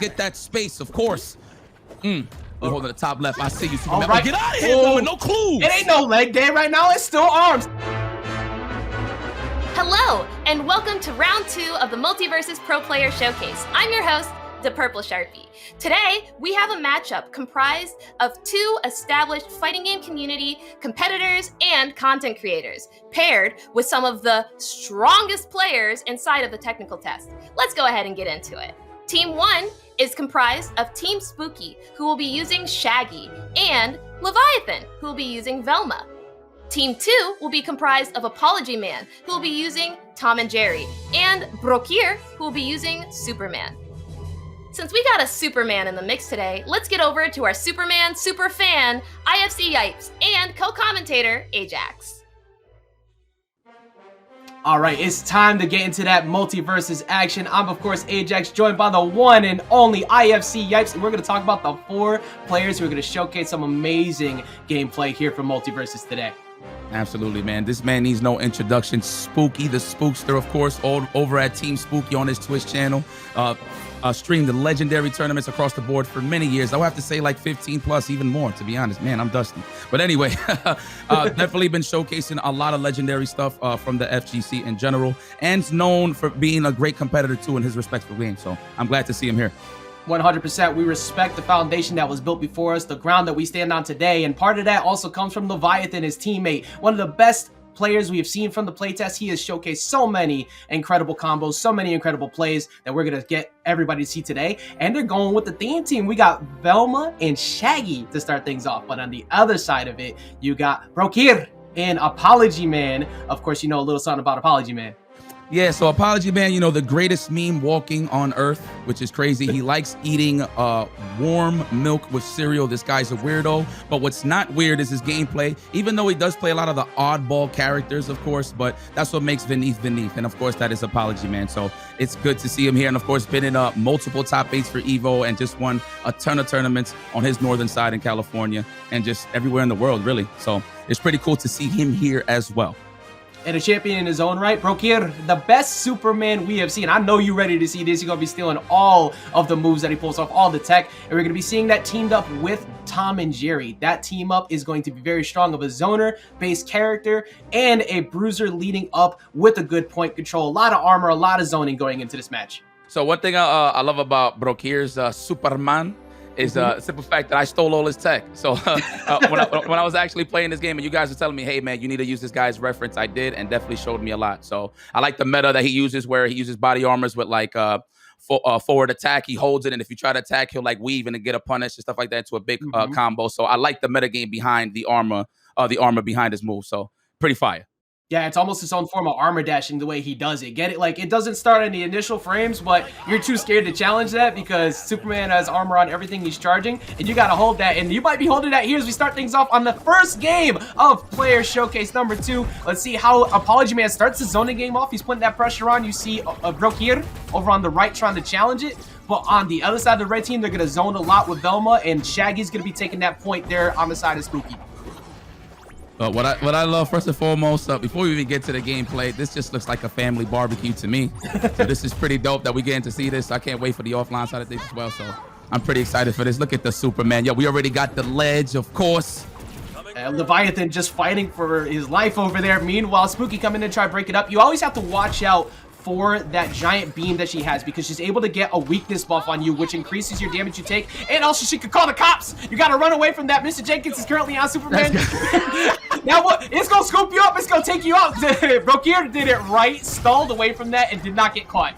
get that space, of course. We're holding the top left. I see you, Superman. Right. Get out of here, Velma. No clues. It ain't no leg day right now. It's still arms. Hello, and welcome to round 2 of the MultiVersus Pro Player Showcase. I'm your host, the Purple Sharpie. Today, we have a matchup comprised of 2 established fighting game community competitors and content creators, paired with some of the strongest players inside of the technical test. Let's go ahead and get into it. Team 1 is comprised of Team Spooky, who will be using Shaggy, and Leviathan, who will be using Velma. Team 2 will be comprised of ApologyMan, who will be using Tom and Jerry, and Brokkr, who will be using Superman. Since we got a Superman in the mix today, let's get over to our Superman superfan, IFC Yipes, and co-commentator, Ajax. All right, it's time to get into that MultiVersus action. I'm, of course, Ajax, joined by the one and only IFC Yipes, and we're going to talk about the 4 players who are going to showcase some amazing gameplay here for MultiVersus today. Absolutely, man. This man needs no introduction. Spooky, the Spookster, of course, all over at Team Spooky on his Twitch channel. Streamed the legendary tournaments across the board for many years. I would have to say like 15 plus, even more, to be honest. Man, I'm dusty. But anyway, definitely been showcasing a lot of legendary stuff from the FGC in general, and known for being a great competitor too in his respectful game. So I'm glad to see him here. 100%. We respect the foundation that was built before us, the ground that we stand on today, and part of that also comes from Leviathan, his teammate. One of the best players we have seen from the playtest. He has showcased so many incredible combos, so many incredible plays that we're going to get everybody to see today. And they're going with the theme team. We got Velma and Shaggy to start things off. But on the other side of it, you got Brokkr and ApologyMan. Of course, you know a little something about ApologyMan. Yeah, so ApologyMan, you know, the greatest meme walking on Earth, which is crazy. He likes eating warm milk with cereal. This guy's a weirdo. But what's not weird is his gameplay, even though he does play a lot of the oddball characters, of course, but that's what makes Beneath. And of course, that is ApologyMan. So it's good to see him here. And of course, been in multiple top 8s for Evo and just won a ton of tournaments on his northern side in California and just everywhere in the world, really. So it's pretty cool to see him here as well. And a champion in his own right, Brokkr, the best Superman we have seen. I know you're ready to see this. You're going to be stealing all of the moves that he pulls off, all the tech. And we're going to be seeing that teamed up with Tom and Jerry. That team up is going to be very strong of a zoner-based character and a bruiser leading up with a good point control. A lot of armor, a lot of zoning going into this match. So one thing I love about Brokkr's Superman is the simple fact that I stole all his tech. So when I was actually playing this game and you guys were telling me, hey, man, you need to use this guy's reference, I did, and definitely showed me a lot. So I like the meta that he uses where he uses body armors with like forward attack. He holds it, and if you try to attack, he'll like weave and get a punish and stuff like that into a big combo. So I like the meta game behind the armor behind his move. So pretty fire. Yeah, it's almost its own form of armor dashing the way he does it. Get it? Like, it doesn't start in the initial frames, but you're too scared to challenge that because Superman has armor on everything he's charging, and you gotta hold that. And you might be holding that here as we start things off on the first game of Player Showcase number 2. Let's see how ApologyMan starts the zoning game off. He's putting that pressure on. You see Brokkr over on the right trying to challenge it. But on the other side of the red team, they're gonna zone a lot with Velma, and Shaggy's gonna be taking that point there on the side of Spooky. What I love, first and foremost, before we even get to the gameplay, this just looks like a family barbecue to me. So this is pretty dope that we getting to see this. I can't wait for the offline side of things as well. So I'm pretty excited for this. Look at the Superman. Yo, we already got the ledge, of course. Leviathan just fighting for his life over there. Meanwhile, Spooky coming in to try to break it up. You always have to watch out for that giant beam that she has because she's able to get a weakness buff on you, which increases your damage you take, and also she could call the cops. You gotta run away from that. Mr. Jenkins is currently on Superman. Now what? It's gonna scoop you up. It's gonna take you out. Brokkr did it right, stalled away from that, and did not get caught.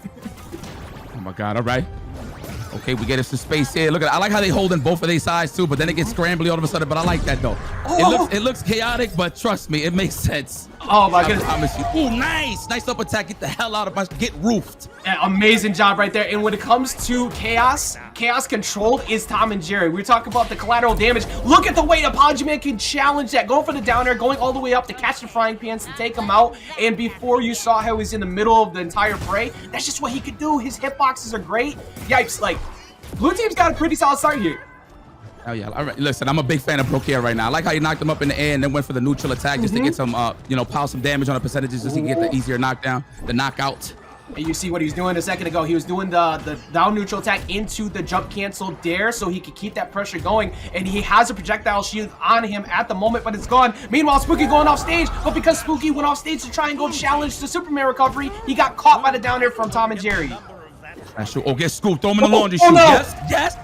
Oh my God! All right. Okay, we get some space here. Look at I like how they holding both of their sides too, but then it gets scrambly all of a sudden. But I like that though. Oh. It looks chaotic, but trust me, it makes sense. Oh my goodness. I promise you. Ooh, nice up attack. Get the hell out of my, get roofed. Yeah, amazing job right there. And when it comes to chaos controlled is Tom and Jerry. We were talking about the collateral damage. Look at the way ApologyMan can challenge that. Going for the down air, going all the way up to catch the frying pans to take him out. And before you saw how he's in the middle of the entire fray, that's just what he could do. His hitboxes are great. Yipes, like, blue team's got a pretty solid start here. Oh yeah, all right. Listen, I'm a big fan of Brokkr right now. I like how he knocked him up in the air and then went for the neutral attack just to get some, pile some damage on the percentages just to get the easier knockdown, the knockout. And you see what he was doing a second ago. He was doing the down neutral attack into the jump cancel dare so he could keep that pressure going. And he has a projectile shield on him at the moment, but it's gone. Meanwhile, Spooky going off stage, but because Spooky went off stage to try and go challenge the Superman recovery, he got caught by the down air from Tom and Jerry. That's true. Oh, get scooped. Throw him in the laundry chute. No. Yes, yes.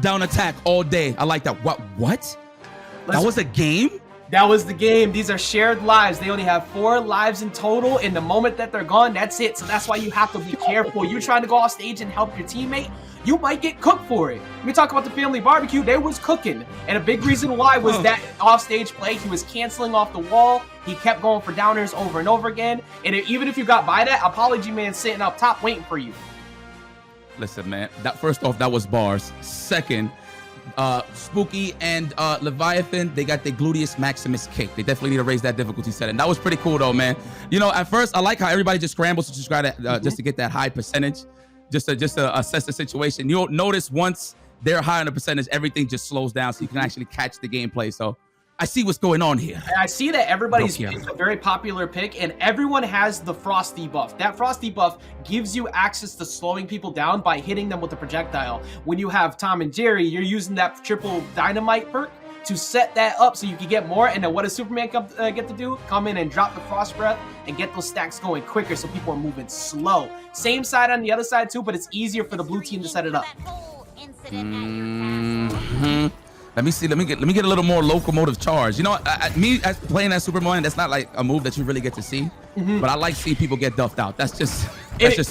Down attack all day. I like that. What? That was a game? That was the game. These are shared lives. They only have 4 lives in total. In the moment that they're gone, that's it. So that's why you have to be careful. You're trying to go off stage and help your teammate, you might get cooked for it. Let me talk about the family barbecue. They was cooking. And a big reason why was that off-stage play. He was canceling off the wall. He kept going for downers over and over again. And even if you got by that, ApologyMan sitting up top waiting for you. Listen, man. First off, that was bars. Second, Spooky and Leviathan, they got their gluteus maximus kick. They definitely need to raise that difficulty setting. That was pretty cool though, man. You know, at first I like how everybody just scrambles to just try to just to get that high percentage, just to assess the situation. You'll notice once they're high on the percentage, everything just slows down so you can actually catch the gameplay. So I see what's going on here. I see that everybody's picked a very popular pick, and everyone has the Frost debuff. That Frost debuff gives you access to slowing people down by hitting them with a projectile. When you have Tom and Jerry, you're using that triple dynamite perk to set that up so you can get more. And then what does Superman get to do? Come in and drop the Frost Breath and get those stacks going quicker so people are moving slow. Same side on the other side too, but it's easier for the blue team to set it up. Let me see. Let me get a little more locomotive charge. You know, me as playing as Superman, that's not like a move that you really get to see. But I like seeing people get duffed out. That's just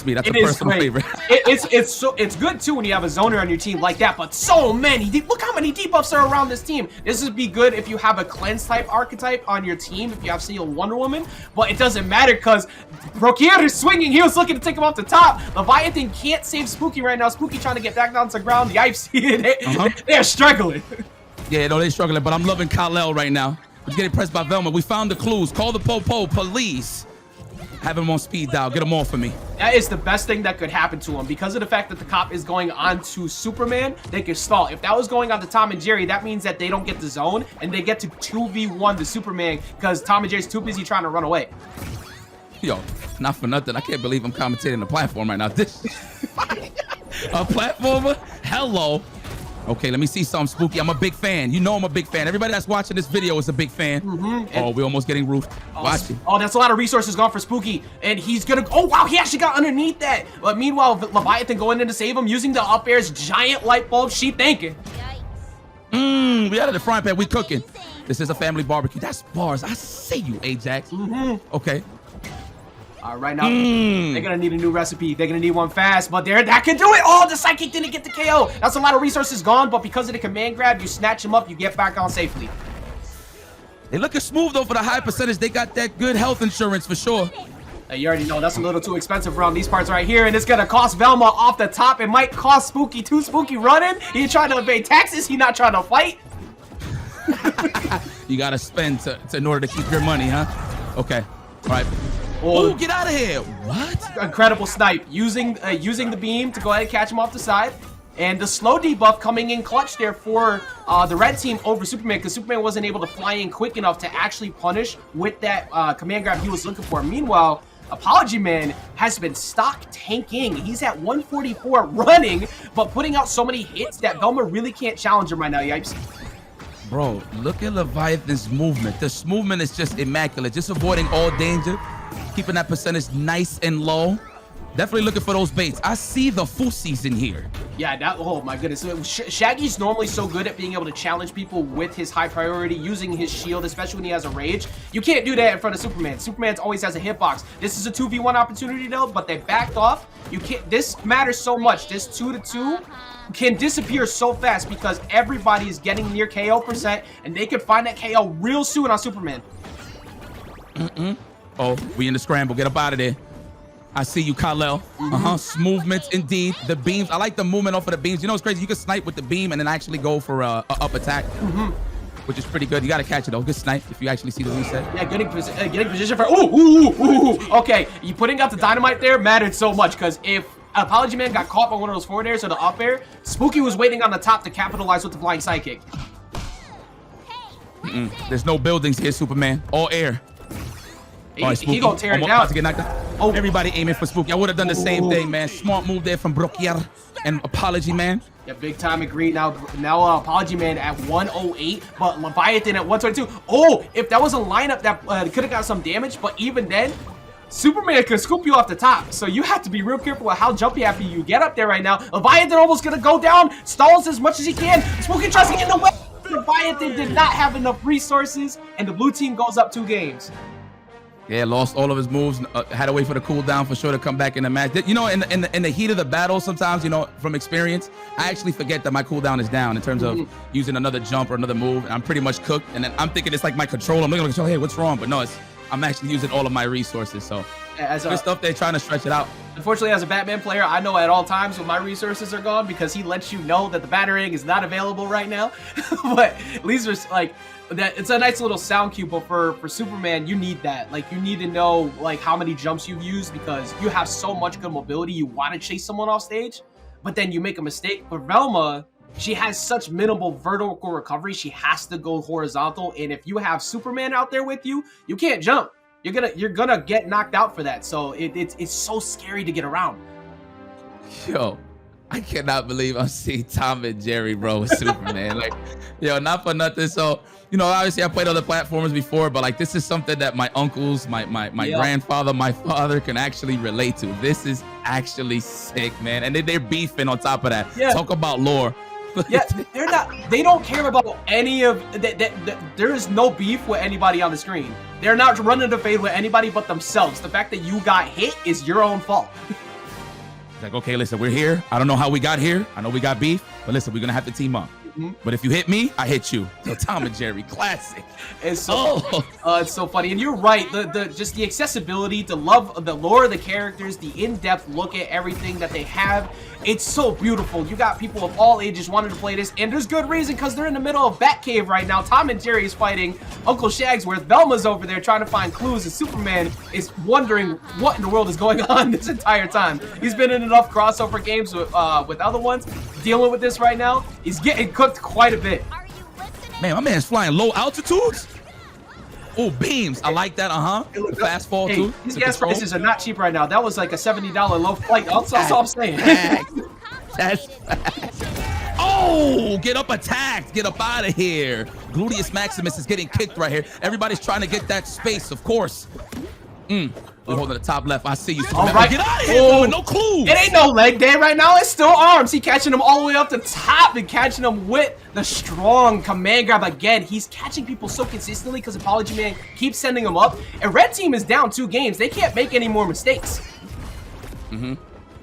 me. That's a personal favorite. It's good too when you have a zoner on your team like that. But so many. Look how many debuffs are around this team. This would be good if you have a cleanse type archetype on your team. If you have, say, a Wonder Woman, but it doesn't matter because Brokkr is swinging. He was looking to take him off the top. Leviathan can't save Spooky right now. Spooky trying to get back down to the ground. The Yipes, they're struggling. Yeah, no, they're struggling, but I'm loving Kal-El right now. He's getting pressed by Velma. We found the clues. Call the po-po police. Have him on speed dial. Get him off for me. That is the best thing that could happen to him. Because of the fact that the cop is going on to Superman, they can stall. If that was going on to Tom and Jerry, that means that they don't get the zone, and they get to 2v1 the Superman because Tom and Jerry's too busy trying to run away. Yo, not for nothing. I can't believe I'm commentating the platform right now. This a platformer? Hello. Okay, let me see something, Spooky. I'm a big fan. You know I'm a big fan. Everybody that's watching this video is a big fan. Oh, we're almost getting roofed. Watch it. Oh, that's a lot of resources gone for Spooky. And he's gonna... Oh, wow, he actually got underneath that. But meanwhile, Leviathan going in to save him using the up air's giant light bulb. She thinking. We out of the frying pan. We cooking. This is a family barbecue. That's bars. I see you, Ajax. Okay. Right now, they're gonna need a new recipe. They're gonna need one fast, but that can do it. Oh, the psychic didn't get the KO. That's a lot of resources gone, but because of the command grab, you snatch him up, you get back on safely. They looking smooth though for the high percentage. They got that good health insurance for sure. You already know that's a little too expensive around these parts right here, and it's gonna cost Velma off the top. It might cost Spooky too. Spooky running. He's trying to evade taxes. He's not trying to fight. You gotta spend in order to keep your money, huh? Okay. All right. Oh, get out of here. What? Incredible snipe. Using the beam to go ahead and catch him off the side. And the slow debuff coming in clutch there for the red team over Superman because Superman wasn't able to fly in quick enough to actually punish with that command grab he was looking for. Meanwhile, ApologyMan has been stock tanking. He's at 144 running, but putting out so many hits that Velma really can't challenge him right now, Yipes. Bro, look at Leviathan's movement. This movement is just immaculate. Just avoiding all danger. Keeping that percentage nice and low. Definitely looking for those baits. I see the fusies in here. Yeah, oh my goodness. Shaggy's normally so good at being able to challenge people with his high priority, using his shield, especially when he has a rage. You can't do that in front of Superman. Superman always has a hitbox. This is a 2v1 opportunity though, but they backed off. You can't. This matters so much. This 2-2 can disappear so fast because everybody is getting near KO %, and they could find that KO real soon on Superman. Oh, we in the scramble. Get up out of there. I see you, Kal-El. Movements indeed. The beams. I like the movement off of the beams. You know what's crazy? You can snipe with the beam and then actually go for a up attack, which is pretty good. You got to catch it though. Good snipe if you actually see the reset. Yeah, getting position for. Okay, you putting out the dynamite there mattered so much because if ApologyMan got caught by one of those forward airs or the up air, Spooky was waiting on the top to capitalize with the flying sidekick. There's no buildings here, Superman. All air. He gonna tear it down. To get knocked out. Oh. Everybody aiming for Spooky. I would have done the same thing, man. Smart move there from Brokkr and ApologyMan. Yeah, big time agree. Now ApologyMan at 108, but Leviathan at 122. Oh, if that was a lineup that could have got some damage, but even then, Superman could scoop you off the top. So you have to be real careful with how jumpy after you get up there right now. Leviathan almost gonna go down, stalls as much as he can. Spooky tries to get in the way. Leviathan did not have enough resources, and the blue team goes up 2 games. Yeah, lost all of his moves. Had to wait for the cooldown for sure to come back in the match. You know, in the heat of the battle, sometimes, you know, from experience, I actually forget that my cooldown is down in terms of using another jump or another move. And I'm pretty much cooked, and then I'm thinking it's like my control. I'm looking at the control, hey, what's wrong? But no, I'm actually using all of my resources. So good stuff. They're trying to stretch it out. Unfortunately, as a Batman player, I know at all times when my resources are gone because he lets you know that the batarang is not available right now. But at least there's like that. It's a nice little sound cue, but for Superman, you need that. Like, you need to know like how many jumps you've used because you have so much good mobility. You want to chase someone off stage, but then you make a mistake. But Velma, she has such minimal vertical recovery. She has to go horizontal, and if you have Superman out there with you, you can't jump. You're gonna get knocked out for that. So it's so scary to get around. Yo, I cannot believe I'm seeing Tom and Jerry, bro, with Superman. Like, yo, not for nothing. So, you know, obviously I played other platforms before, but like this is something that my uncles, my grandfather, my father can actually relate to. This is actually sick, man. And they're beefing on top of that. Yeah. Talk about lore. Yeah, they don't care about any of that. There is no beef with anybody on the screen. They're not running the fade with anybody but themselves. The fact that you got hit is your own fault. It's like, okay, listen, we're here. I don't know how we got here. I know we got beef, but listen, we're gonna have to team up. But if you hit me, I hit you. So Tom and Jerry, classic. It's so funny, and you're right. Just the accessibility, the love, the lore of the characters, the in-depth look at everything that they have. It's so beautiful. You got people of all ages wanting to play this, and there's good reason because they're in the middle of Batcave right now. Tom and Jerry is fighting Uncle Shagsworth. Velma's over there trying to find clues, and Superman is wondering what in the world is going on this entire time. He's been in enough crossover games with other ones, dealing with this right now. He's getting cooked quite a bit. Man, my man's flying low altitudes. Oh, beams. I like that. The fast fall too. These gas prices are not cheap right now. That was like a $70 low flight. That's all I'm saying. That's oh, get up attacked. Get up out of here. Gluteus Maximus is getting kicked right here. Everybody's trying to get that space, of course. We're holding the top left. I see you. All right. Get out of here, no clue. It ain't no leg day right now. It's still arms. He catching him all the way up the top and catching him with the strong command grab again. He's catching people so consistently because ApologyMan keeps sending him up. And red team is down 2 games. They can't make any more mistakes.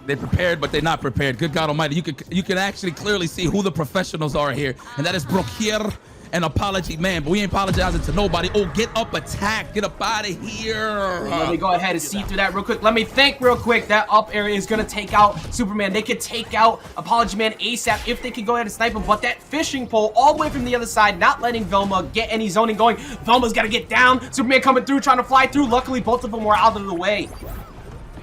They're prepared, but they're not prepared. Good God Almighty, you can actually clearly see who the professionals are here, and that is Brokkr and ApologyMan. But we ain't apologizing to nobody. Oh, get up, attack, get up out of here. Let me go ahead and see through that real quick. Let me think real quick. That up area is gonna take out Superman. They could take out ApologyMan ASAP if they could go ahead and snipe him. But that fishing pole all the way from the other side, not letting Velma get any zoning going. Velma's gotta get down. Superman coming through, trying to fly through. Luckily, both of them were out of the way.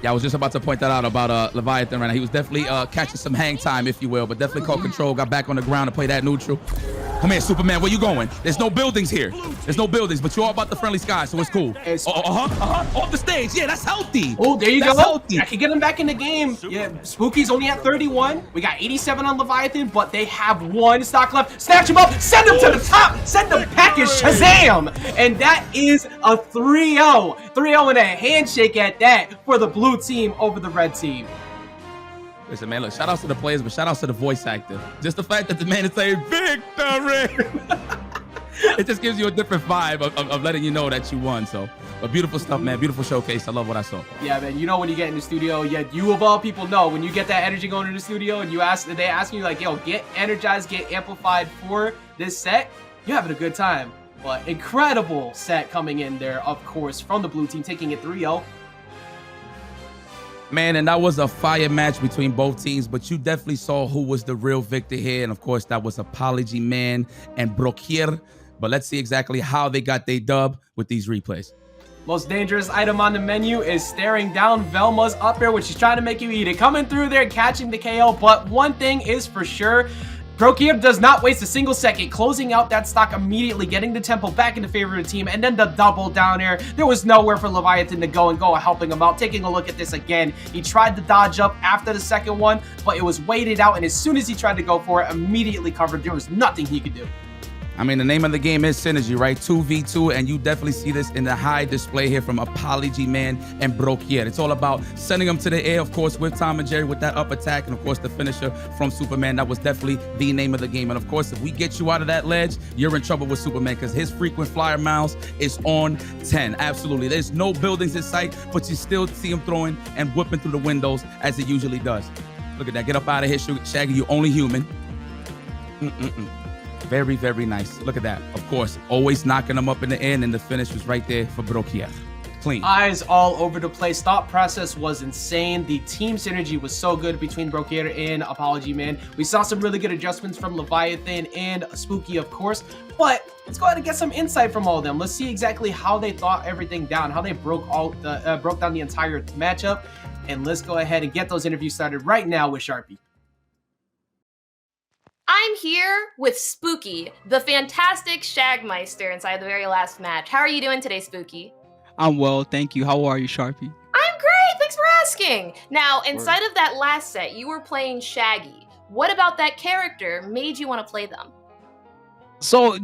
Yeah, I was just about to point that out about Leviathan right now. He was definitely catching some hang time, if you will, but definitely caught control, got back on the ground to play that neutral. Come here, Superman, where you going? There's no buildings here. There's no buildings, but you're all about the friendly sky, so it's cool. Off the stage. Yeah, that's healthy. Oh, there you That's go. healthy. I can get him back in the game. Yeah, Spooky's only at 31. We got 87 on Leviathan, but they have 1 stock left. Snatch him up. Send him to the top. Send the package. Shazam. And that is a 3-0. 3-0 and a handshake at that for the blue team over the red team. Listen, man, look, shout outs to the players, but shout outs to the voice actor. Just the fact that the man is saying victory. It just gives you a different vibe of letting you know that you won. So, but beautiful stuff, man. Beautiful showcase. I love what I saw. Yeah, man. You know when you get in the studio, you of all people know when you get that energy going in the studio and they ask you like, yo, get energized, get amplified for this set. You're having a good time. But incredible set coming in there, of course, from the blue team, taking it 3-0. Man, and that was a fire match between both teams, but you definitely saw who was the real victor here. And of course, that was ApologyMan and Brokkr. But let's see exactly how they got their dub with these replays. Most dangerous item on the menu is staring down Velma's up air, which she's trying to make you eat it. Coming through there, catching the KO. But one thing is for sure, Brokkr does not waste a single second, closing out that stock immediately, getting the tempo back into favor of the team, and then the double down air. There was nowhere for Leviathan to go helping him out. Taking a look at this again, he tried to dodge up after the second one, but it was waited out, and as soon as he tried to go for it, immediately covered. There was nothing he could do. I mean, the name of the game is synergy, right? 2v2, and you definitely see this in the high display here from ApologyMan and Brokkr. It's all about sending them to the air, of course, with Tom and Jerry with that up attack, and of course the finisher from Superman. That was definitely the name of the game. And of course, if we get you out of that ledge, you're in trouble with Superman because his frequent flyer miles is on 10. Absolutely. There's no buildings in sight, but you still see him throwing and whipping through the windows as he usually does. Look at that. Get up out of here, Shaggy. You're only human. Very, very nice. Look at that. Of course, always knocking them up in the air, and the finish was right there for Brokkr. Clean. Eyes all over the place. Thought process was insane. The team synergy was so good between Brokkr and ApologyMan. We saw some really good adjustments from Leviathan and Spooky, of course. But let's go ahead and get some insight from all of them. Let's see exactly how they thought everything down, how they broke down the entire matchup. And let's go ahead and get those interviews started right now with Sharpie. I'm here with Spooky, the fantastic Shagmeister inside the very last match. How are you doing today, Spooky? I'm well, thank you. How are you, Sharpie? I'm great, thanks for asking. Now, inside of that last set, you were playing Shaggy. What about that character made you want to play them? So,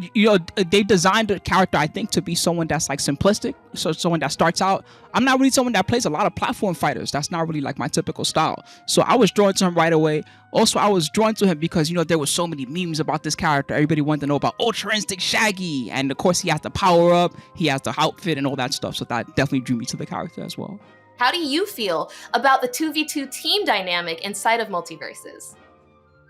they designed the character, I think, to be someone that's like simplistic. So someone that starts out. I'm not really someone that plays a lot of platform fighters. That's not really like my typical style. So I was drawn to him right away. Also, I was drawn to him because, there were so many memes about this character. Everybody wanted to know about Ultra Instinct Shaggy. And of course, he has the power up, he has the outfit and all that stuff. So that definitely drew me to the character as well. How do you feel about the 2v2 team dynamic inside of MultiVersus?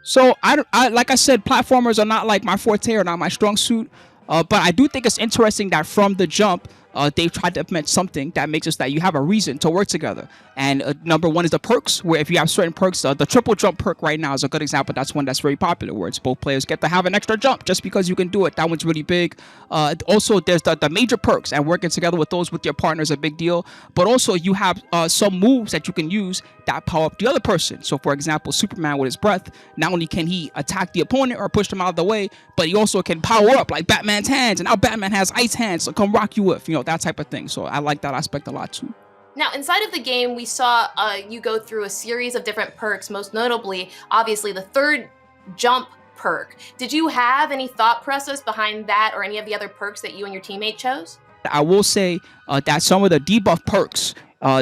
So I like I said, platformers are not like my forte or not my strong suit. But I do think it's interesting that from the jump, they've tried to implement something that makes it so that you have a reason to work together. And number one is the perks, where if you have certain perks, the triple jump perk right now is a good example. That's one that's very popular, where it's both players get to have an extra jump just because you can do it. That one's really big. Also, there's the major perks, and working together with those with your partner is a big deal. But also, you have some moves that you can use that power up the other person. So, for example, Superman with his breath, not only can he attack the opponent or push them out of the way, but he also can power up like Batman's hands. And now Batman has ice hands to come rock you with, that type of thing. So I like that aspect a lot too. Now, inside of the game, we saw you go through a series of different perks, most notably, obviously, the third jump perk. Did you have any thought process behind that or any of the other perks that you and your teammate chose? I will say that some of the debuff perks,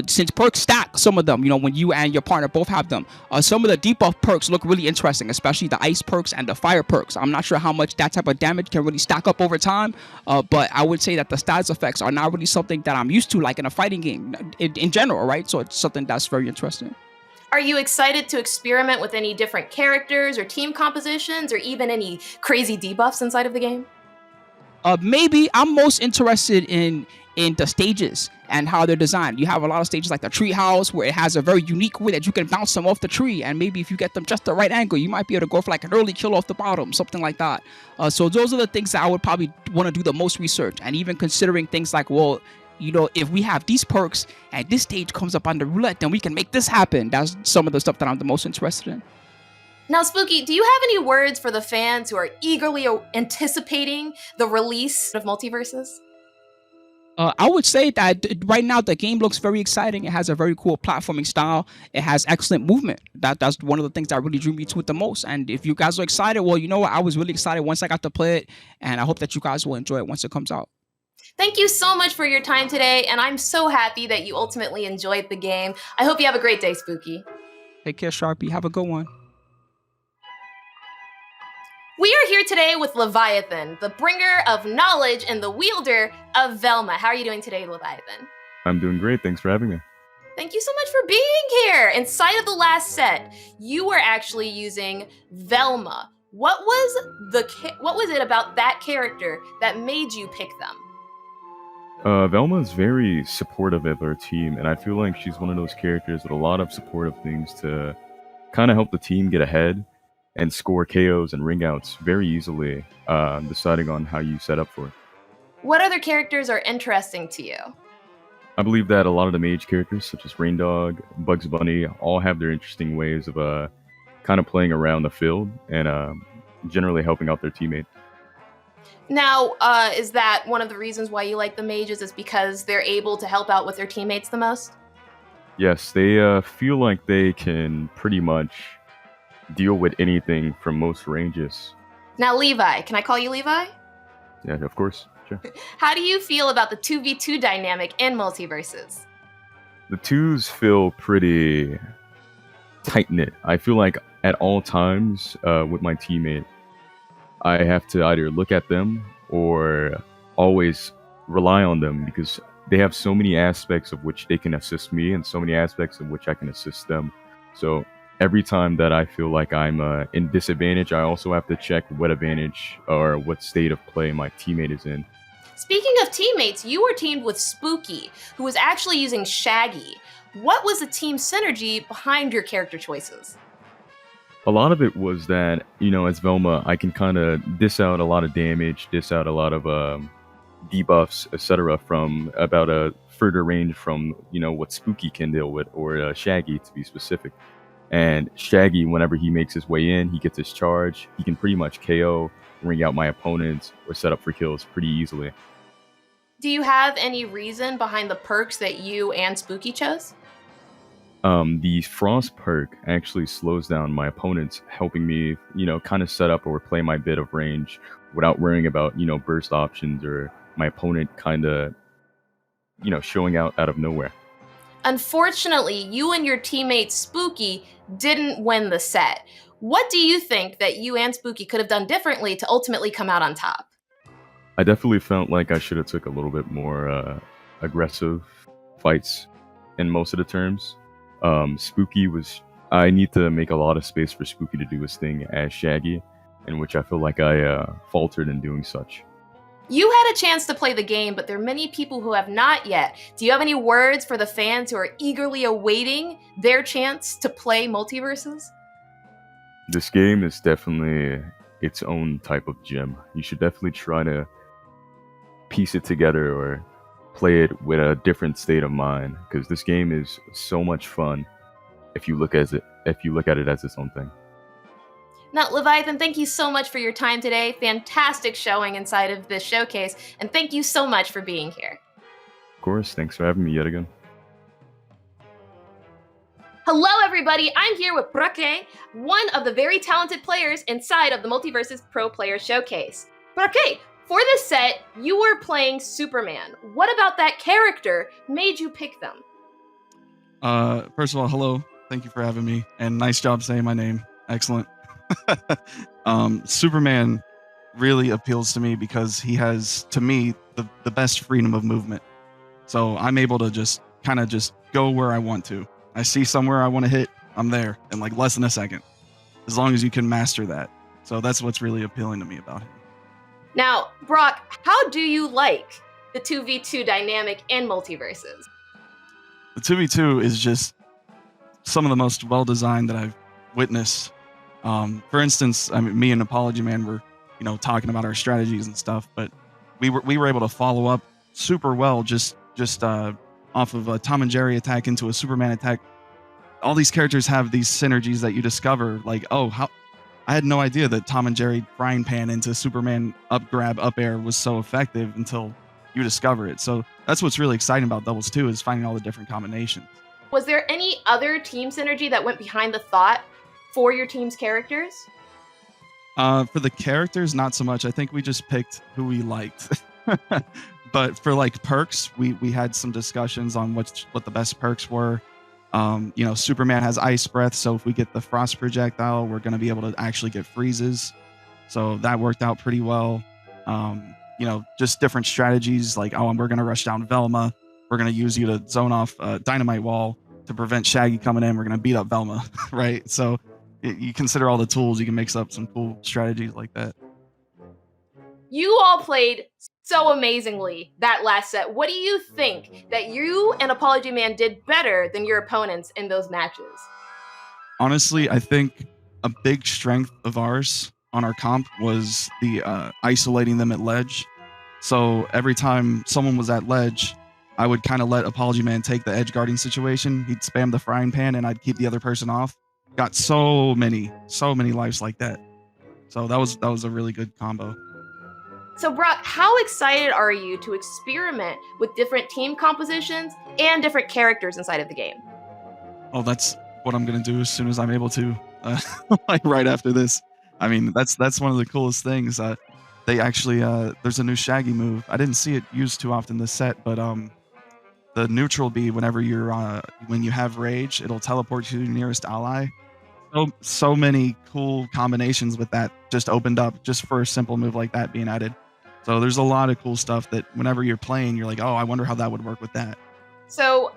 since perks stack some of them, when you and your partner both have them, some of the debuff perks look really interesting, especially the ice perks and the fire perks. I'm not sure how much that type of damage can really stack up over time, but I would say that the status effects are not really something that I'm used to, like in a fighting game in general, right? So it's something that's very interesting. Are you excited to experiment with any different characters or team compositions or even any crazy debuffs inside of the game? Maybe I'm most interested in the stages and how they're designed. You have a lot of stages like the tree house, where it has a very unique way that you can bounce them off the tree, and maybe if you get them just the right angle, you might be able to go for like an early kill off the bottom, something like that. So those are the things that I would probably want to do the most research, and even considering things like, well, if we have these perks and this stage comes up on the roulette, then we can make this happen. That's some of the stuff that I'm the most interested in. Now, Spooky, do you have any words for the fans who are eagerly anticipating the release of MultiVersus? I would say that right now the game looks very exciting. It has a very cool platforming style. It has excellent movement. That's one of the things that really drew me to it the most. And if you guys are excited, well, you know what? I was really excited once I got to play it, and I hope that you guys will enjoy it once it comes out. Thank you so much for your time today, and I'm so happy that you ultimately enjoyed the game. I hope you have a great day, Spooky. Take care, Sharpie. Have a good one. We are here today with Leviathan, the bringer of knowledge and the wielder of Velma. How are you doing today, Leviathan? I'm doing great. Thanks for having me. Thank you so much for being here. Inside of the last set, you were actually using Velma. What was it about that character that made you pick them? Velma is very supportive of her team, and I feel like she's one of those characters with a lot of supportive things to kind of help the team get ahead and score KOs and ring outs very easily, deciding on how you set up for it. What other characters are interesting to you? I believe that a lot of the mage characters, such as Rain Dog, Bugs Bunny, all have their interesting ways of kind of playing around the field and generally helping out their teammate. Now, is that one of the reasons why you like the mages, is because they're able to help out with their teammates the most? Yes, they feel like they can pretty much deal with anything from most ranges. Now, Levi, can I call you Levi? Yeah, of course. Sure. How do you feel about the 2v2 dynamic in MultiVersus? The twos feel pretty tight-knit. I feel like at all times with my teammate, I have to either look at them or always rely on them, because they have so many aspects of which they can assist me and so many aspects of which I can assist them. So every time that I feel like I'm in disadvantage, I also have to check what advantage or what state of play my teammate is in. Speaking of teammates, you were teamed with Spooky, who was actually using Shaggy. What was the team synergy behind your character choices? A lot of it was that, as Velma, I can kind of dish out a lot of damage, dish out a lot of debuffs, etc. from about a further range from, what Spooky can deal with, or Shaggy to be specific. And Shaggy, whenever he makes his way in, he gets his charge. He can pretty much KO, ring out my opponents, or set up for kills pretty easily. Do you have any reason behind the perks that you and Spooky chose? The Frost perk actually slows down my opponents, helping me, kind of set up or play my bit of range without worrying about, burst options or my opponent kind of, showing out of nowhere. Unfortunately, you and your teammate Spooky didn't win the set. What do you think that you and Spooky could have done differently to ultimately come out on top? I definitely felt like I should have took a little bit more aggressive fights in most of the terms. I need to make a lot of space for Spooky to do his thing as Shaggy, in which I feel like I faltered in doing such. You had a chance to play the game, but there are many people who have not yet. Do you have any words for the fans who are eagerly awaiting their chance to play MultiVersus? This game is definitely its own type of gem. You should definitely try to piece it together or play it with a different state of mind, because this game is so much fun if you look at it as its own thing. Now, Leviathan, thank you so much for your time today. Fantastic showing inside of this showcase, and thank you so much for being here. Of course, thanks for having me yet again. Hello, everybody. I'm here with Brokkr, one of the very talented players inside of the MultiVersus Pro Player Showcase. Brokkr, for this set, you were playing Superman. What about that character made you pick them? First of all, hello. Thank you for having me, and nice job saying my name. Excellent. Superman really appeals to me because he has, to me, the best freedom of movement. So I'm able to just go where I want to. I see somewhere I want to hit, I'm there in like less than a second, as long as you can master that. So that's what's really appealing to me about him. Now, Brock, how do you like the 2v2 dynamic in MultiVersus? The 2v2 is just some of the most well-designed that I've witnessed. For instance, I mean, me and ApologyMan were, talking about our strategies and stuff, but we were able to follow up super well just off of a Tom and Jerry attack into a Superman attack. All these characters have these synergies that you discover, like, I had no idea that Tom and Jerry frying pan into Superman up grab up air was so effective until you discover it. So that's what's really exciting about Doubles 2 is finding all the different combinations. Was there any other team synergy that went behind the thought for your team's characters? For the characters, not so much. I think we just picked who we liked. But for like perks, we had some discussions on what the best perks were. Superman has ice breath, so if we get the frost projectile, we're going to be able to actually get freezes. So that worked out pretty well. Just different strategies like, we're going to rush down Velma. We're going to use you to zone off Dynamite Wall to prevent Shaggy coming in. We're going to beat up Velma, right? So you consider all the tools, you can mix up some cool strategies like that. You all played so amazingly that last set. What do you think that you and ApologyMan did better than your opponents in those matches? Honestly, I think a big strength of ours on our comp was the isolating them at ledge. So every time someone was at ledge, I would kind of let ApologyMan take the edge guarding situation. He'd spam the frying pan and I'd keep the other person off. Got so many lives like that. So that was a really good combo. So, Brock, how excited are you to experiment with different team compositions and different characters inside of the game? Oh, that's what I'm gonna do as soon as I'm able to, like right after this. I mean, that's one of the coolest things. They actually there's a new Shaggy move. I didn't see it used too often this set, but the neutral B, whenever you're when you have rage, it'll teleport you to your nearest ally. So many cool combinations with that just opened up just for a simple move like that being added. So there's a lot of cool stuff that whenever you're playing, you're like, oh, I wonder how that would work with that. So,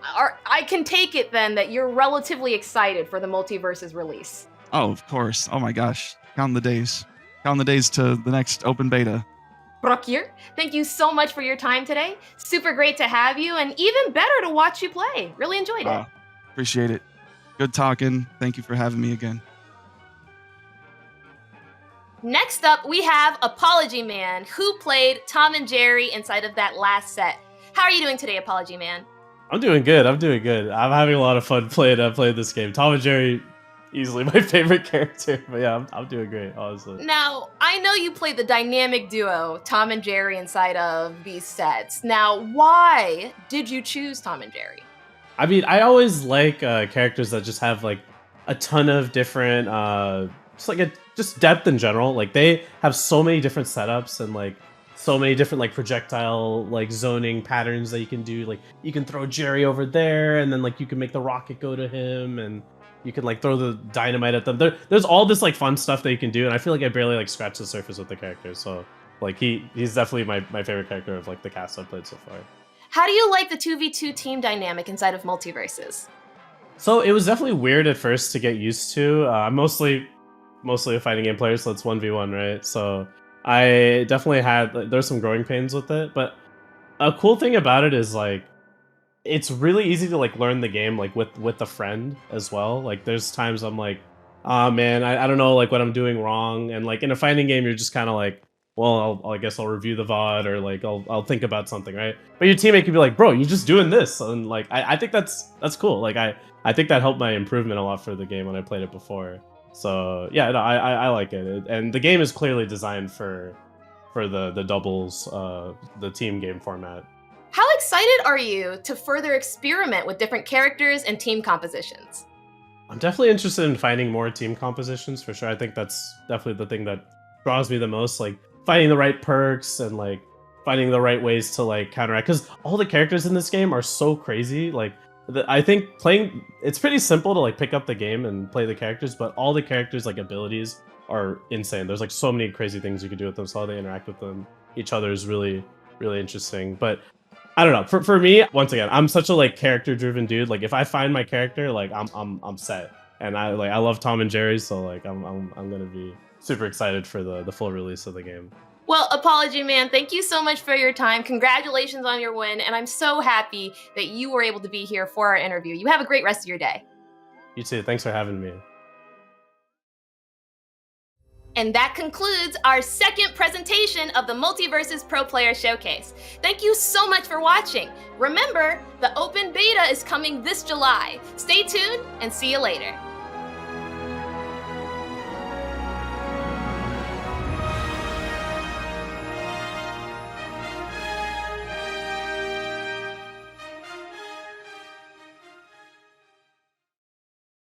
I can take it then that you're relatively excited for the MultiVersus release. Oh, of course. Oh my gosh. Counting the days. Counting the days to the next open beta. Brokkr, thank you so much for your time today. Super great to have you, and even better to watch you play. Really enjoyed it. Appreciate it. Good talking. Thank you for having me again. Next up, we have ApologyMan, who played Tom and Jerry inside of that last set. How are you doing today, ApologyMan? I'm doing good. I'm having a lot of fun playing this game. Tom and Jerry, easily my favorite character. But yeah, I'm doing great, honestly. Now, I know you played the dynamic duo, Tom and Jerry, inside of these sets. Now, why did you choose Tom and Jerry? I mean, I always like characters that just have like a ton of different, just depth in general. Like they have so many different setups and like so many different like projectile like zoning patterns that you can do. Like you can throw Jerry over there, and then like you can make the rocket go to him, and you can like throw the dynamite at them. There's all this like fun stuff that you can do, and I feel like I barely like scratched the surface with the characters. So like he's definitely my favorite character of like the cast I've played so far. How do you like the 2v2 team dynamic inside of MultiVersus? So it was definitely weird at first to get used to. I'm mostly a fighting game player, so it's 1v1, right? So I definitely had there's some growing pains with it, but a cool thing about it is like it's really easy to like learn the game like with a friend as well. Like there's times I'm like, oh man, I don't know like what I'm doing wrong, and like in a fighting game you're just kind of like, well, I guess I'll review the VOD or like I'll think about something, right? But your teammate can be like, bro, you're just doing this, and like I think that's cool. Like I think that helped my improvement a lot for the game when I played it before. So yeah, no, I like it, and the game is clearly designed for the doubles, the team game format. How excited are you to further experiment with different characters and team compositions? I'm definitely interested in finding more team compositions for sure. I think that's definitely the thing that draws me the most, like finding the right perks and like finding the right ways to like counteract, because all the characters in this game are so crazy. Like I think it's pretty simple to like pick up the game and play the characters, but all the characters like abilities are insane. There's like so many crazy things you can do with them, so how they interact with each other is really, really interesting. But I don't know, for me, once again, I'm such a like character driven dude. Like if I find my character, like I'm set. And I love Tom and Jerry, so like I'm gonna be super excited for the full release of the game. Well, ApologyMan, thank you so much for your time. Congratulations on your win, and I'm so happy that you were able to be here for our interview. You have a great rest of your day. You too. Thanks for having me. And that concludes our second presentation of the MultiVersus Pro Player Showcase. Thank you so much for watching. Remember, the open beta is coming this July. Stay tuned and see you later.